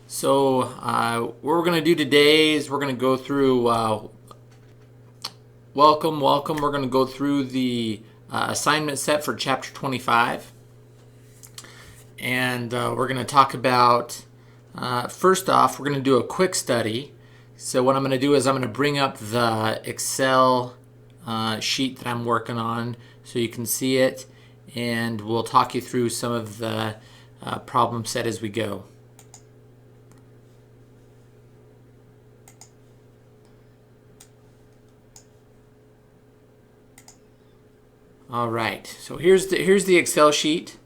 So what we're going to do today is we're going to go through, welcome. We're going to go through the assignment set for chapter 25. And we're going to talk about, first off, we're going to do a quick study. So what I'm going to do is I'm going to bring up the Excel sheet that I'm working on so you can see it. And we'll talk you through some of the problem set as we go. All right, so here's the Excel sheet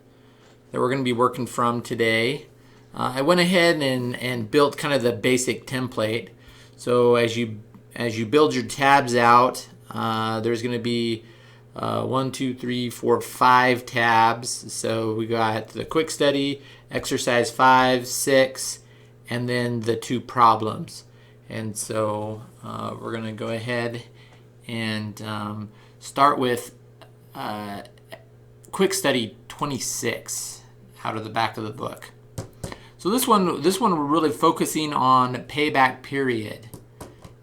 that we're going to be working from today. I went ahead and built kind of the basic template. So as you build your tabs out, there's going to be 1, 2, 3, 4, 5 tabs. So we got the quick study, exercise 5, 6, and then the 2 problems. And so we're going to go ahead and start with quick study 26 out of the back of the book. So this one we're really focusing on payback period.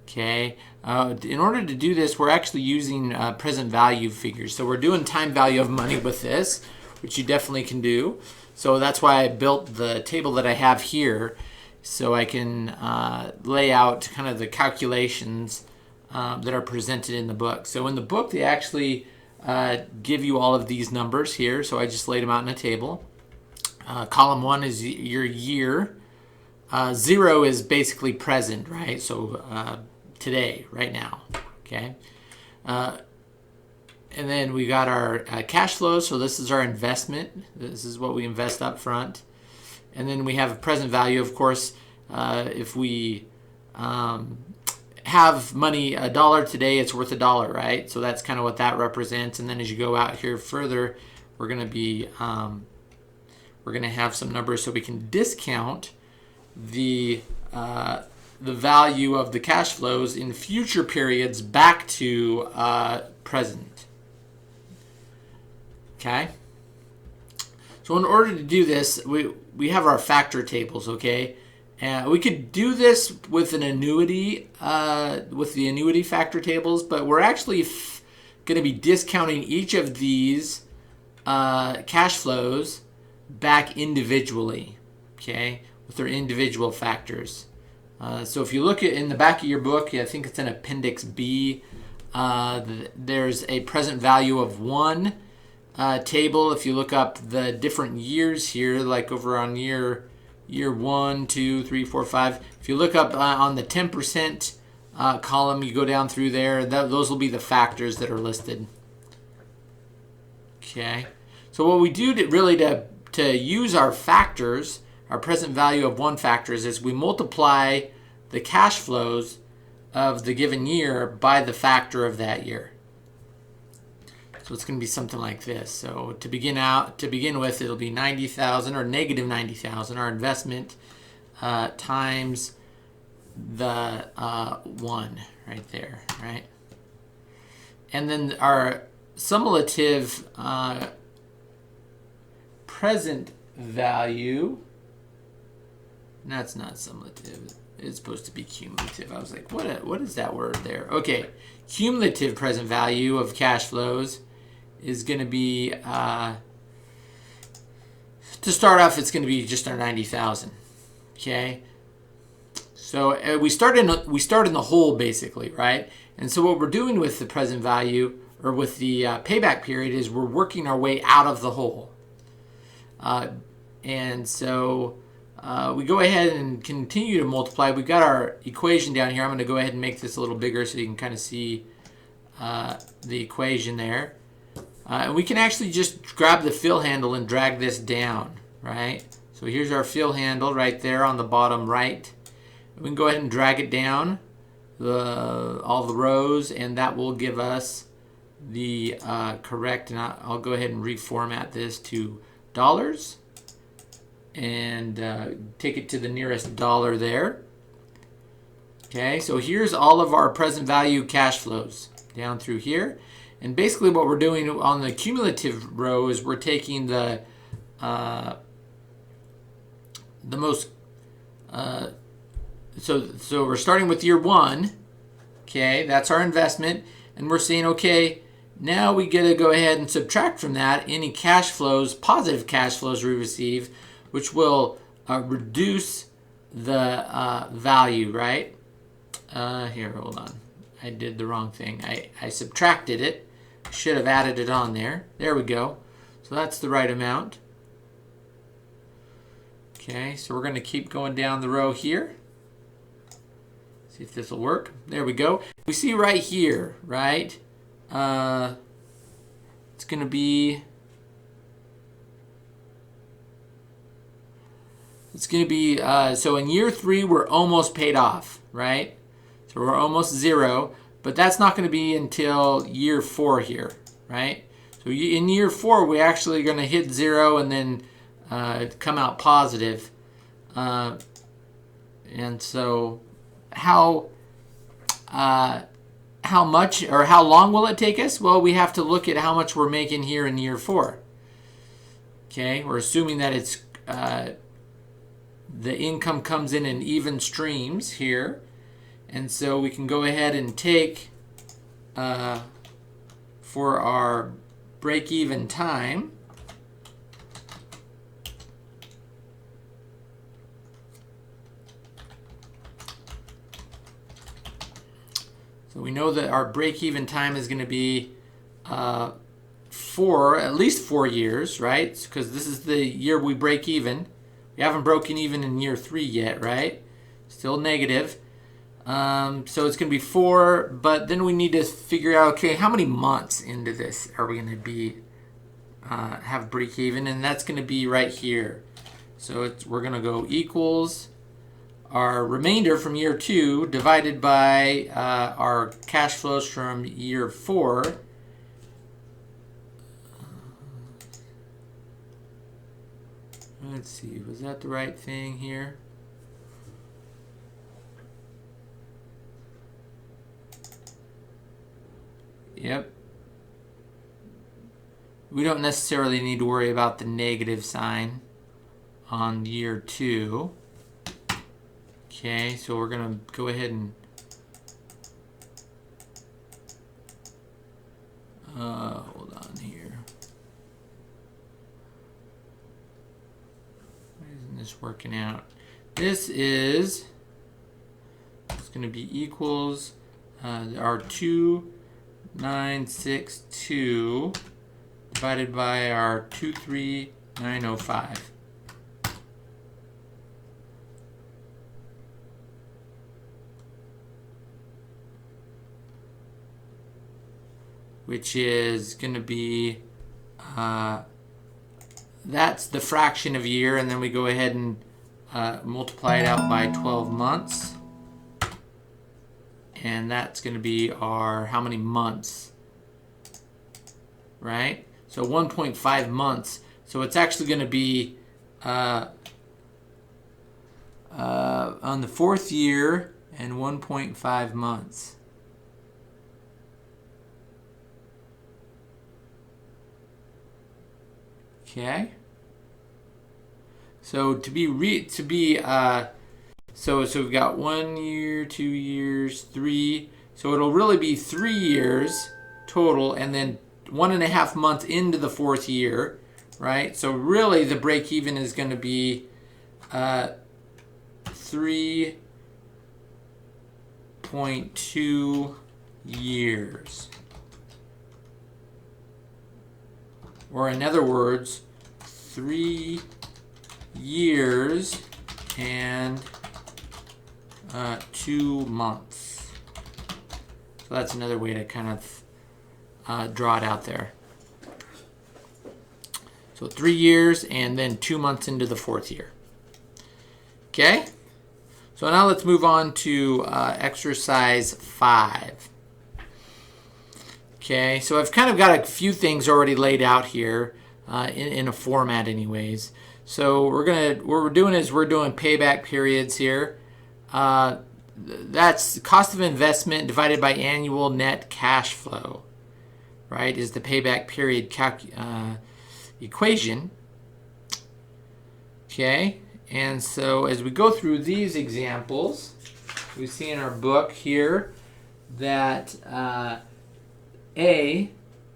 Okay. In order to do this, we're actually using present value figures. So we're doing time value of money with this, which you definitely can do. So that's why I built the table that I have here, so I can lay out kind of the calculations that are presented in the book. So in the book, they actually give you all of these numbers here. So I just laid them out in a table. Column 1 is your year. 0 is basically present, right? So today, right now. Okay. And then we got our cash flow. So this is our investment. This is what we invest up front. And then we have a present value, of course. If we have money $1 today, it's worth $1, right? So that's kind of what that represents. And then as you go out here further, we're going to be we're going to have some numbers so we can discount the value of the cash flows in future periods back to present. Okay. So in order to do this, we have our factor tables. Okay. We could do this with an annuity, with the annuity factor tables, but we're actually going to be discounting each of these cash flows back individually, okay, with their individual factors. So if you look at in the back of your book, I think it's in Appendix B, there's a present value of 1 table. If you look up the different years here, like over on year 1, 2, 3, 4, 5. If you look up on the 10% column, you go down through there. Those will be the factors that are listed. Okay. So what we do to use our factors, our present value of 1 factors, is we multiply the cash flows of the given year by the factor of that year. So it's going to be something like this. So to begin with, it'll be 90,000 or negative 90,000, our investment times the 1 right there, right? And then our cumulative present value, that's not cumulative. It's supposed to be cumulative. I was like, what is that word there? Okay, cumulative present value of cash flows is going to be, to start off, it's going to be just our 90,000. Okay, so we start in the hole basically, right? And so what we're doing with the present value, or with the payback period, is we're working our way out of the hole. And so we go ahead and continue to multiply. We've got our equation down here. I'm going to go ahead and make this a little bigger so you can kind of see the equation there. And we can actually just grab the fill handle and drag this down, right? So here's our fill handle right there on the bottom right. We can go ahead and drag it down all the rows, and that will give us the correct, and I'll go ahead and reformat this to dollars and take it to the nearest dollar there. Okay, so here's all of our present value cash flows down through here. And basically what we're doing on the cumulative row is we're taking the most So we're starting with year 1. Okay, that's our investment, and we're saying, okay, now we get to go ahead and subtract from that any cash flows, positive cash flows we receive, which will reduce the value, right? Here, hold on. I did the wrong thing. I subtracted it. Should have added it on there. There we go. So that's the right amount. Okay, so we're going to keep going down the row here. See if this will work. There we go. We see right here, right? It's going to be... so in year 3, we're almost paid off, right? So we're almost 0, but that's not going to be until year 4 here, right? So in year 4, we're actually going to hit 0 and then come out positive. And so how much or how long will it take us? Well, we have to look at how much we're making here in year 4. Okay, we're assuming that it's the income comes in even streams here, and so we can go ahead and take for our break-even time. So we know that our break-even time is going to be at least 4 years, right? Because this is the year we break even. We haven't broken even in year 3 yet, right? Still negative. So it's going to be 4, but then we need to figure out, okay, how many months into this are we going to be have break even? And that's going to be right here. So we're going to go equals our remainder from year 2 divided by our cash flows from year 4. Let's see, was that the right thing here? Yep. We don't necessarily need to worry about the negative sign on year 2. Okay, so we're going to go ahead and hold on here. Why isn't this working out? This is, it's going to be equals our 2962 divided by our 23905. Which is going to be, that's the fraction of a year, and then we go ahead and multiply it out by 12 months. And that's going to be our, how many months, right? So 1.5 months. So it's actually going to be on the 4th year and 1.5 months. Okay. So so we've got 1 year, 2 years, 3. So it'll really be 3 years total, and then 1.5 months into the 4th year, right? So really the break even is going to be 3.2 years. Or in other words, 3 years and 2 months. So that's another way to kind of draw it out there. So 3 years and then 2 months into the 4th year. Okay? So now let's move on to exercise 5. Okay, so I've kind of got a few things already laid out here in a format anyways. So what we're doing is we're doing payback periods here. That's cost of investment divided by annual net cash flow, right, is the payback period equation. Okay, And so as we go through these examples, we see in our book here that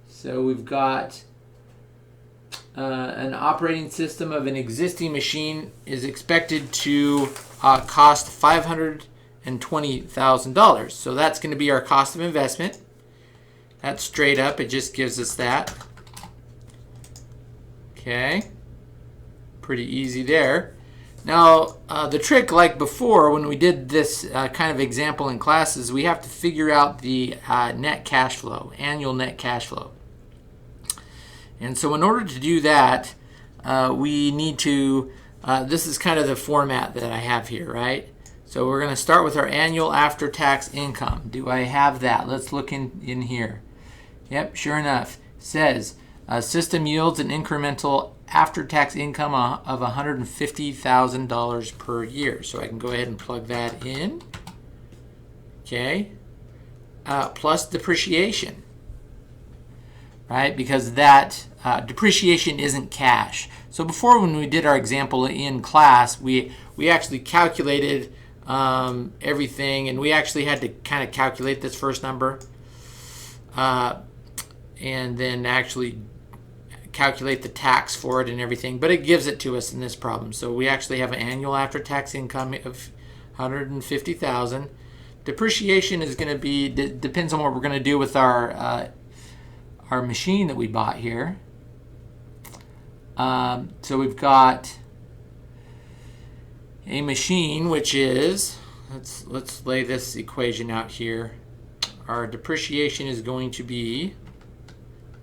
so we've got an operating system of an existing machine is expected to cost $520,000. So that's going to be our cost of investment. That's straight up. It just gives us that. Okay. Pretty easy there. Now, the trick, like before, when we did this kind of example in classes, we have to figure out the net cash flow, annual net cash flow. And so in order to do that, we need to, this is kind of the format that I have here, right? So we're going to start with our annual after-tax income. Do I have that? Let's look in here. Yep, sure enough. It says, system yields an incremental after-tax income of $150,000 per year. So I can go ahead and plug that in. Okay. Plus depreciation. Right? Because that depreciation isn't cash. So before, when we did our example in class, we actually calculated everything, and we actually had to kind of calculate this first number and then actually calculate the tax for it and everything, but it gives it to us in this problem. So we actually have an annual after-tax income of $150,000. Depreciation is going to be, depends on what we're going to do with our machine that we bought here. So we've got a machine which is, let's lay this equation out here. Our depreciation is going to be,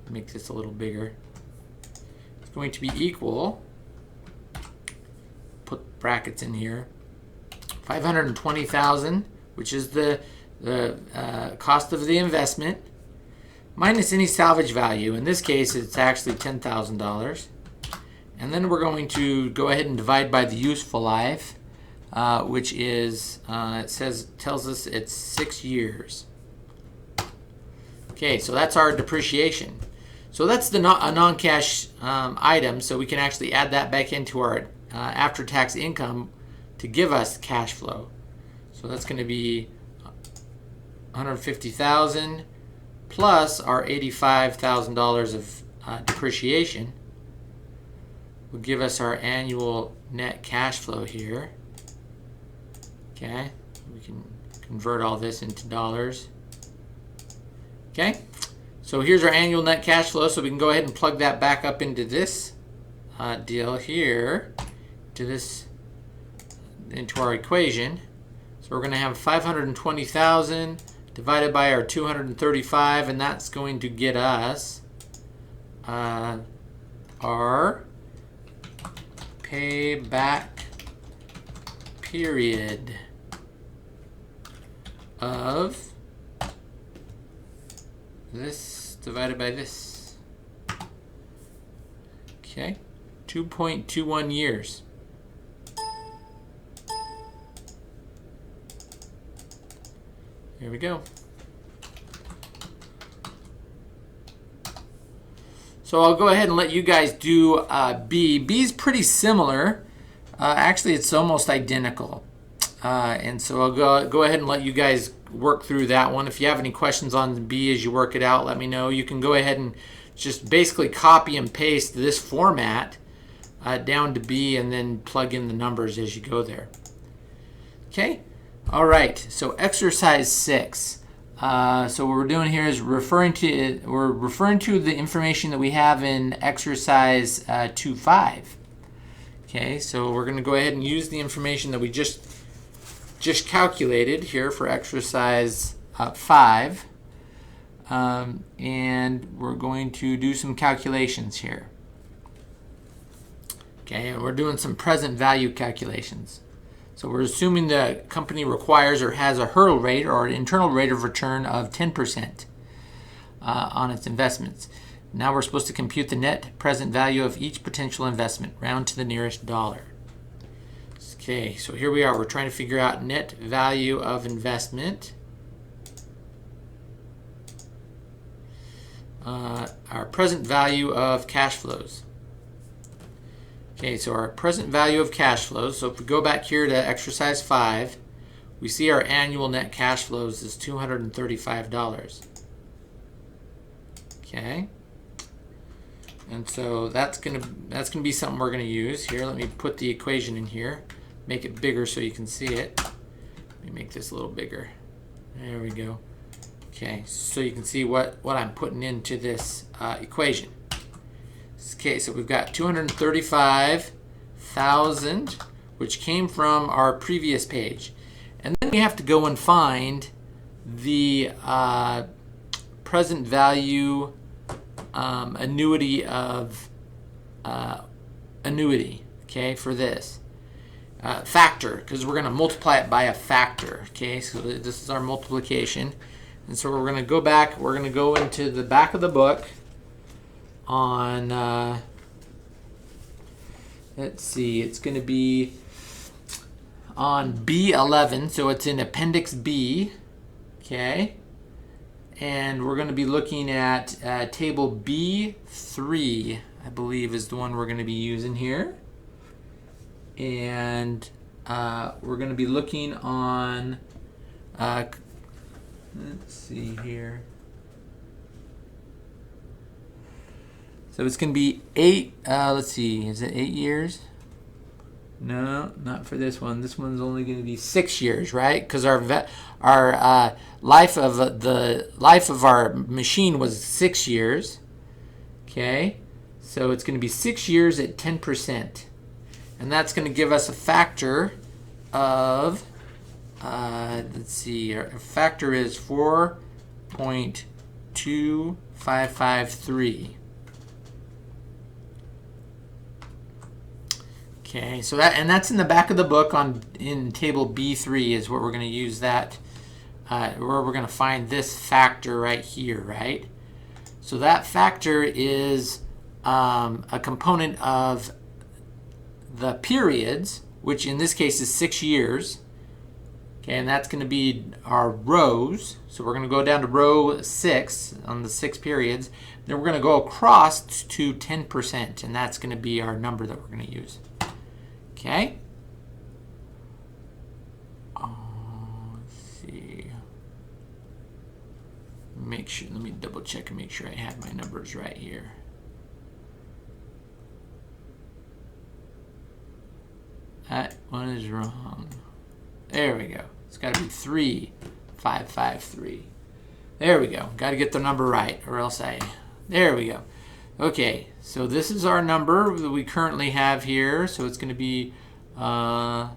make this a little bigger, it's going to be equal, put brackets in here, $520,000, which is the cost of the investment, minus any salvage value. In this case, it's actually $10,000. And then we're going to go ahead and divide by the useful life, which is, tells us it's 6 years. Okay, so that's our depreciation. So that's a non-cash item, so we can actually add that back into our after-tax income to give us cash flow. So that's going to be $150,000 plus our $85,000 of depreciation will give us our annual net cash flow here. Okay, we can convert all this into dollars. Okay, so here's our annual net cash flow, so we can go ahead and plug that back up into this deal here, into our equation. So we're going to have 520,000 divided by our 235, and that's going to get us our payback period of this divided by this. Okay, 2.21 years. There we go. So I'll go ahead and let you guys do B. B is pretty similar. Actually, it's almost identical. And so I'll go ahead and let you guys work through that one. If you have any questions on B as you work it out, let me know. You can go ahead and just basically copy and paste this format down to B and then plug in the numbers as you go there. Okay? All right, so exercise 6. So what we're doing here is referring to the information that we have in exercise 2.5. Okay, so we're going to go ahead and use the information that we just calculated here for exercise 5, and we're going to do some calculations here. Okay, and we're doing some present value calculations. So we're assuming the company requires or has a hurdle rate or an internal rate of return of 10% on its investments. Now we're supposed to compute the net present value of each potential investment, round to the nearest dollar. Okay, so here we are. We're trying to figure out net value of investment. Our present value of cash flows. Okay, so our present value of cash flows. So if we go back here to exercise 5, we see our annual net cash flows is $235. Okay. And so that's gonna be something we're gonna use here. Let me put the equation in here, make it bigger so you can see it. Let me make this a little bigger. There we go. Okay, so you can see what I'm putting into this equation. Okay, so we've got 235,000, which came from our previous page. And then we have to go and find the present value annuity of annuity, okay, for this. Factor, because we're going to multiply it by a factor, okay? So this is our multiplication. And so we're going to go back, we're going to go into the back of the book on, let's see, it's going to be on B11, so it's in Appendix B, okay? And we're going to be looking at table B3, I believe is the one we're going to be using here. And we're going to be looking on, let's see here. So it's going to be 8, let's see, is it 8 years? No, not for this one. This one's only going to be 6 years, right? Because our life of our machine was 6 years. Okay, so it's going to be 6 years at 10%, and that's going to give us a factor of let's see, our factor is 4.2553. Okay, so that's in the back of the book in table B3 is where we're going to use that, where we're going to find this factor right here, right? So that factor is a component of the periods, which in this case is 6 years. Okay, and that's going to be our rows. So we're going to go down to row 6 on the 6 periods. Then we're going to go across to 10%, and that's going to be our number that we're going to use. Okay. Let's see. Make sure. Let me double check and make sure I have my numbers right here. That one is wrong. There we go. It's got to be 3,553. There we go. Got to get the number right, or else there we go. Okay, so this is our number that we currently have here. So it's going to be, go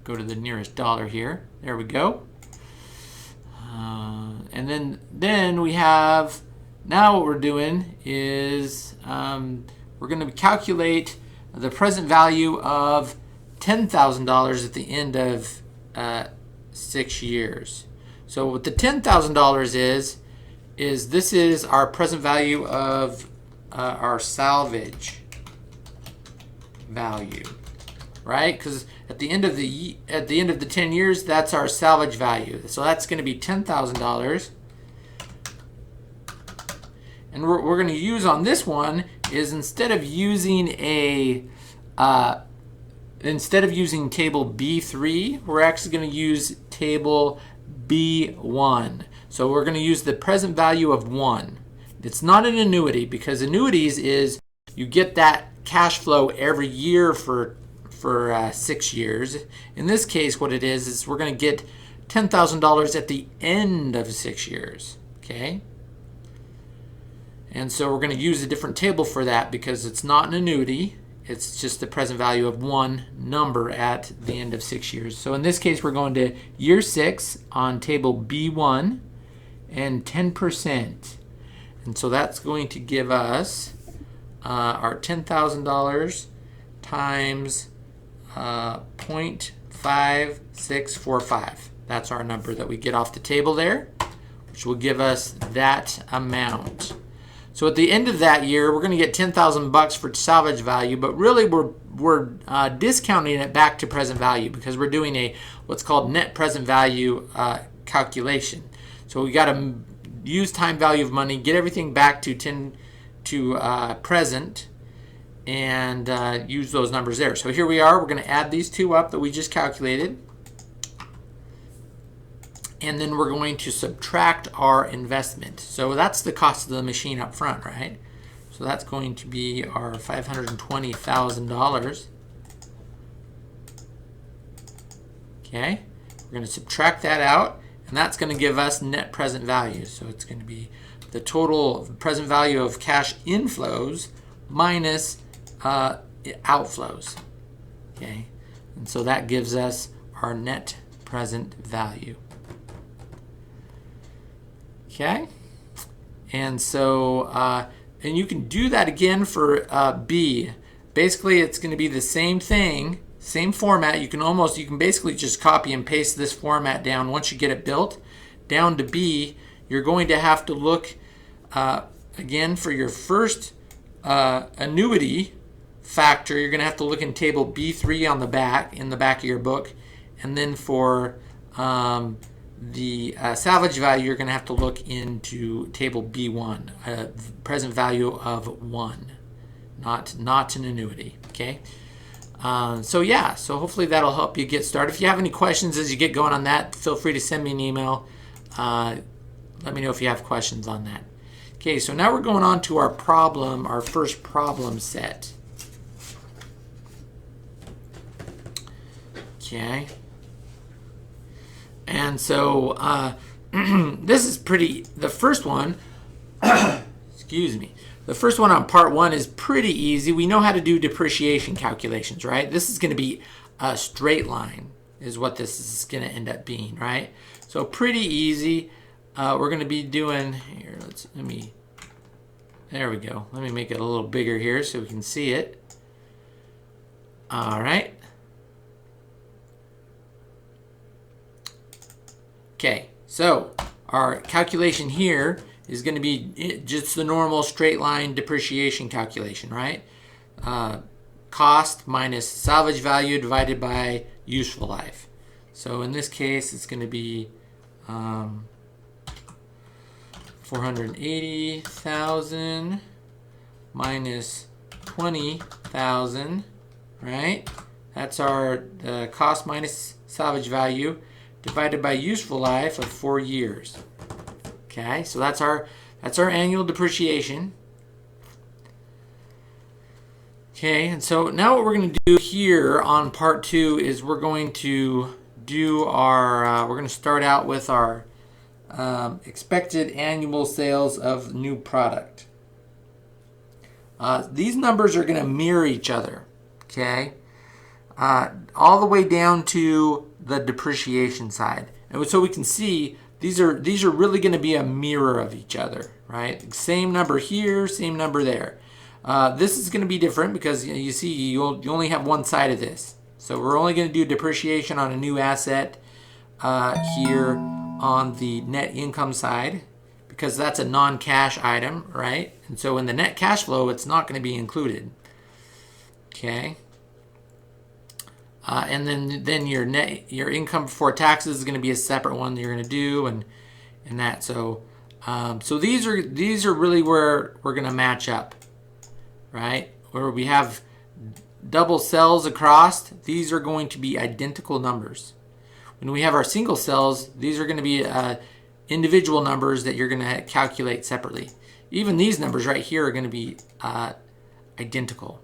to the nearest dollar here. There we go. And then we have, now what we're doing is we're going to calculate the present value of $10,000 at the end of 6 years. So what the $10,000 is this is our present value of our salvage value, right? Because at the end of the 10 years, that's our salvage value. So that's going to be $10,000. And what we're going to use on this one is instead of using table B3, we're actually going to use table B1. So we're going to use the present value of 1. It's not an annuity, because annuities is you get that cash flow every year for 6 years. In this case, what it is we're going to get $10,000 at the end of 6 years. Okay? And so we're going to use a different table for that because it's not an annuity. It's just the present value of one number at the end of 6 years. So in this case, we're going to year 6 on table B1 and 10%. And so that's going to give us our $10,000 times 0.5645. That's our number that we get off the table there, which will give us that amount. So at the end of that year, we're going to get $10,000 for salvage value, but really we're discounting it back to present value because we're doing what's called net present value calculation. So we got to use time value of money, get everything back to present, and use those numbers there. So here we are. We're going to add these two up that we just calculated. And then we're going to subtract our investment. So that's the cost of the machine up front, right? So that's going to be our $520,000. Okay, we're going to subtract that out, and that's going to give us net present value. So it's going to be the total present value of cash inflows minus outflows. Okay, and so that gives us our net present value. Okay, and so and you can do that again for B. Basically, it's going to be the same thing, same format. You can basically just copy and paste this format down. Once you get it built down to B, you're going to have to look again for your first annuity factor. You're going to have to look in table B3 on the back, in the back of your book, and then for the salvage value, you're going to have to look into table B1, present value of 1, not an annuity. Okay. So yeah, so hopefully that'll help you get started. If you have any questions as you get going on that, feel free to send me an email. Let me know if you have questions on that. Okay, so now we're going on to our problem, our first problem set. Okay. And so this is the first one, excuse me, the first one on part 1 is pretty easy. We know how to do depreciation calculations, right? This is going to be a straight line is what this is going to end up being, right? So pretty easy. We're going to be doing, here, there we go. Let me make it a little bigger here so we can see it. All right. Okay, so our calculation here is going to be just the normal straight line depreciation calculation, right? Cost minus salvage value divided by useful life. So in this case, it's going to be 480,000 minus 20,000, right? That's our cost minus salvage value divided by useful life of 4 years. Okay, so that's our annual depreciation. Okay, and so now what we're going to do here on part 2 is we're going to do our we're going to start out with our expected annual sales of new product. These numbers are going to mirror each other. Okay, all the way down to the depreciation side, and so we can see these are really going to be a mirror of each other, right? Same number here, same number there. This is going to be different because you see you only have one side of this, so we're only going to do depreciation on a new asset here on the net income side because that's a non-cash item, right? And so in the net cash flow, it's not going to be included. Okay. And then your income before taxes is going to be a separate one that you're going to do, and that. So so these are really where we're going to match up, right? Where we have double cells across, these are going to be identical numbers. When we have our single cells, these are going to be individual numbers that you're going to calculate separately. Even these numbers right here are going to be identical.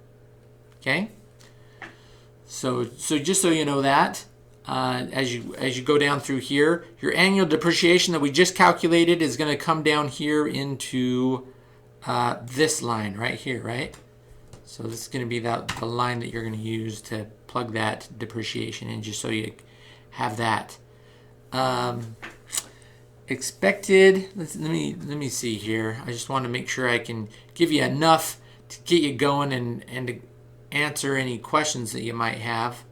Okay. So just so you know that, as you go down through here, your annual depreciation that we just calculated is going to come down here into this line right here, right? So this is going to be the line that you're going to use to plug that depreciation in, just so you have that. Expected. Let me see here. I just want to make sure I can give you enough to get you going and to answer any questions that you might have.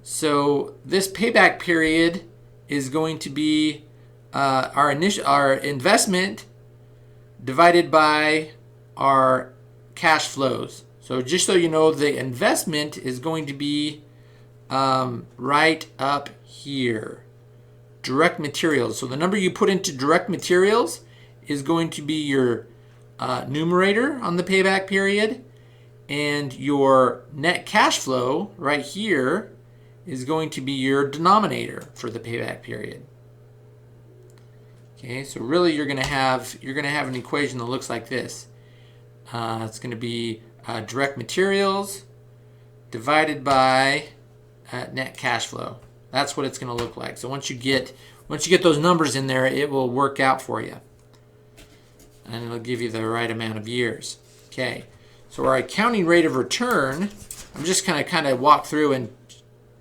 So this payback period is going to be our investment divided by our cash flows. So just so you know, the investment is going to be right up here. Direct materials. So the number you put into direct materials is going to be your numerator on the payback period, and your net cash flow right here is going to be your denominator for the payback period. Okay, so really you're going to have an equation that looks like this. It's going to be direct materials divided by net cash flow. That's what it's going to look like. So once you get those numbers in there, it will work out for you, and it'll give you the right amount of years. Okay, so our accounting rate of return, I'm just going to kind of walk through and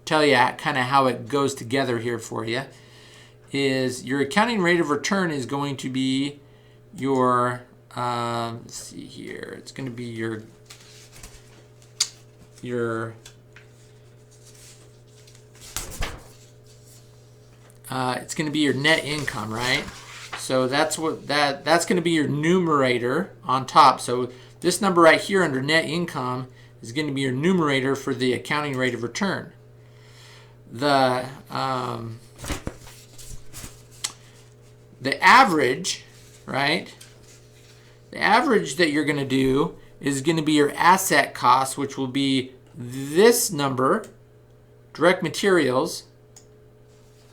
tell you kind of how it goes together here for you. Is your accounting rate of return is going to be your let's see here. It's going to be your it's going to be your net income, right? So that's going to be your numerator on top. So this number right here under net income is going to be your numerator for the accounting rate of return. The average, right? The average that you're going to do is going to be your asset cost, which will be this number, direct materials,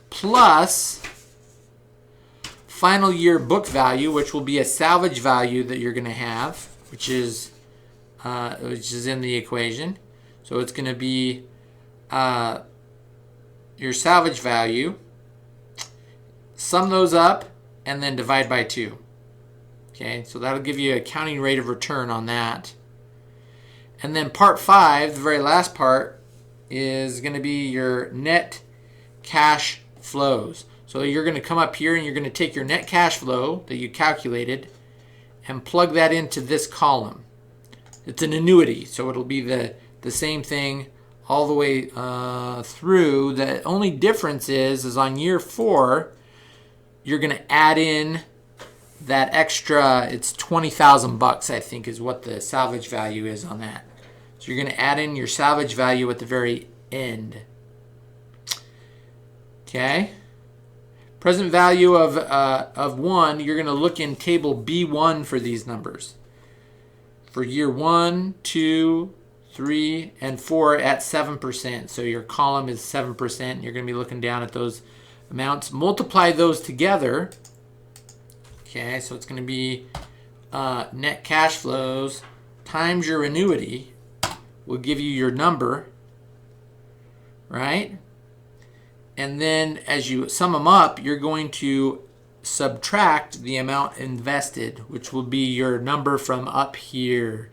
plus final year book value, which will be a salvage value that you're going to have, which is in the equation. So it's going to be your salvage value. Sum those up and then divide by 2. Okay, so that'll give you an accounting rate of return on that. And then part 5, the very last part, is going to be your net cash flows. So you're going to come up here and you're going to take your net cash flow that you calculated and plug that into this column. It's an annuity, so it'll be the same thing all the way through. The only difference is on year 4, you're going to add in that extra, it's $20,000 I think is what the salvage value is on that. So you're going to add in your salvage value at the very end. Okay. Present value of 1, you're going to look in table B1 for these numbers. For year 1, 2, 3, and 4 at 7%. So your column is 7%. And you're going to be looking down at those amounts. Multiply those together. Okay, so it's going to be net cash flows times your annuity will give you your number, right? And then as you sum them up, you're going to subtract the amount invested, which will be your number from up here,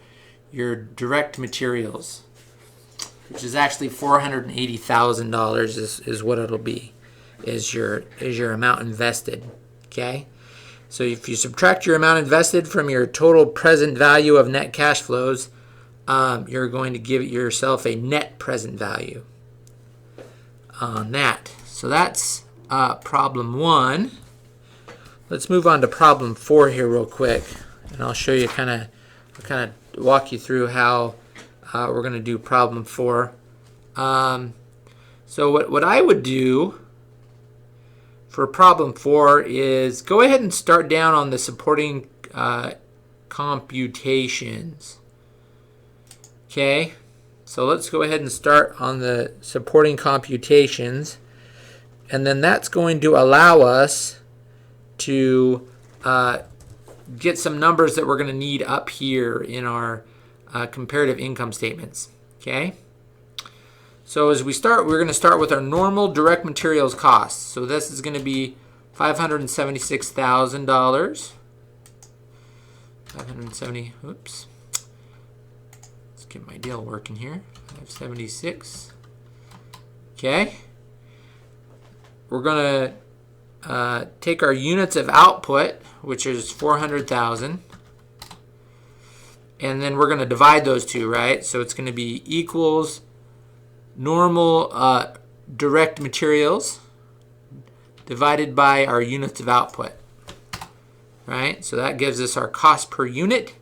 your direct materials, which is actually $480,000 is what it'll be, is your amount invested. Okay, so if you subtract your amount invested from your total present value of net cash flows, you're going to give yourself a net present value on that. So that's problem 1. Let's move on to problem 4 here real quick, and I'll show you kind of walk you through how we're going to do problem 4. So what I would do for problem 4 is go ahead and start down on the supporting computations. Okay, so let's go ahead and start on the supporting computations, and then that's going to allow us to get some numbers that we're going to need up here in our comparative income statements. Okay, so as we start, we're going to start with our normal direct materials costs. So this is going to be $576,000. 570. Oops. Let's get my deal working here. 576. Okay. We're going to take our units of output, which is 400,000, and then we're going to divide those two, right? So it's going to be equals normal direct materials divided by our units of output, right? So that gives us our cost per unit,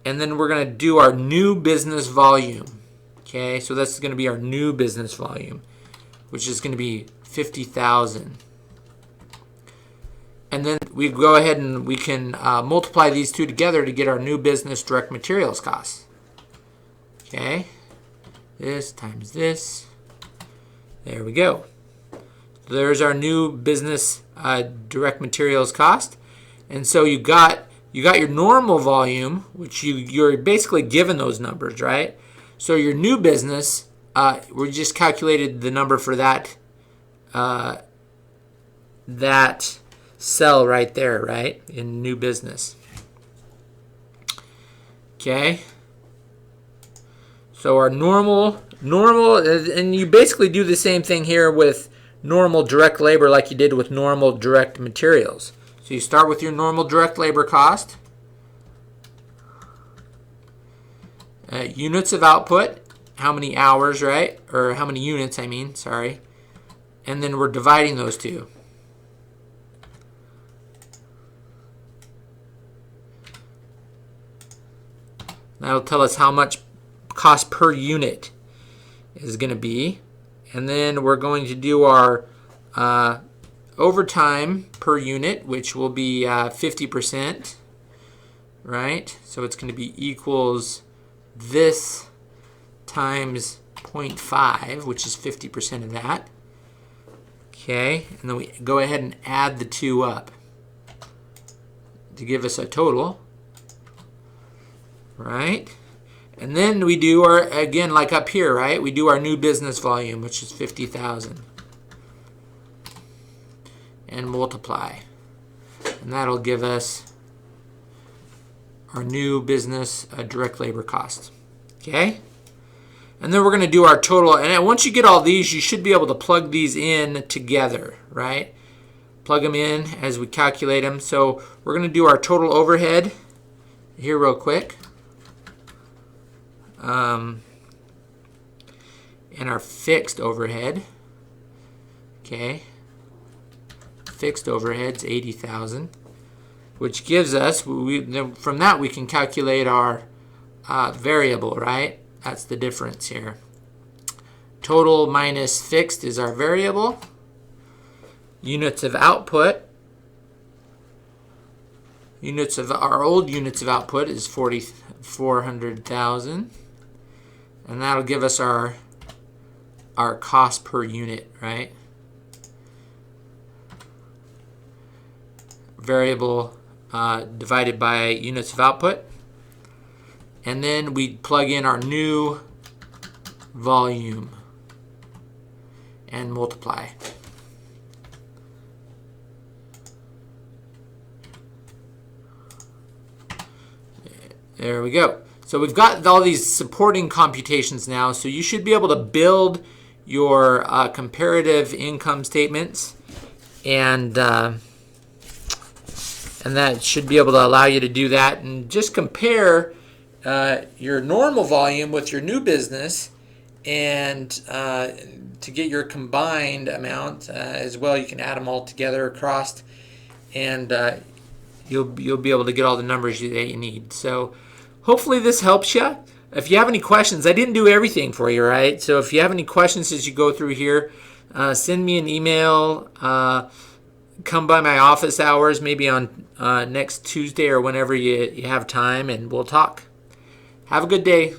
and then we're going to do our new business volume. Okay, so this is going to be our new business volume, which is going to be 50,000. And then we go ahead and we can multiply these two together to get our new business direct materials costs. Okay, this times this. There we go. So there's our new business direct materials cost. And so you got your normal volume, which you're basically given those numbers, right? So your new business, we just calculated the number for that that cell right there, right, in new business. Okay. So our normal, and you basically do the same thing here with normal direct labor like you did with normal direct materials. So you start with your normal direct labor cost, units of output, how many hours, right? Or how many units, I mean, sorry. And then we're dividing those two. That'll tell us how much cost per unit is going to be. And then we're going to do our overtime per unit, which will be 50%, right? So it's going to be equals this times 0.5, which is 50% of that. Okay, and then we go ahead and add the two up to give us a total, right? And then we do our, again, like up here, right? We do our new business volume, which is 50,000. And multiply. And that'll give us our new business direct labor costs. Okay? And then we're going to do our total. And once you get all these, you should be able to plug these in together, right? Plug them in as we calculate them. So we're going to do our total overhead here real quick. And our fixed overhead. Okay. Fixed overhead's 80,000, which gives us, from that we can calculate our variable, right? That's the difference here. Total minus fixed is our variable. Units of output. Our old units of output is 400,000. And that'll give us our cost per unit, right? Variable divided by units of output. And then we plug in our new volume and multiply. There we go. So we've got all these supporting computations now, so you should be able to build your comparative income statements, and that should be able to allow you to do that and just compare your normal volume with your new business, and to get your combined amount as well. You can add them all together across, and you'll be able to get all the numbers that you need. So hopefully this helps you. If you have any questions, I didn't do everything for you, right? So if you have any questions as you go through here, send me an email. Come by my office hours, maybe on next Tuesday or whenever you have time, and we'll talk. Have a good day.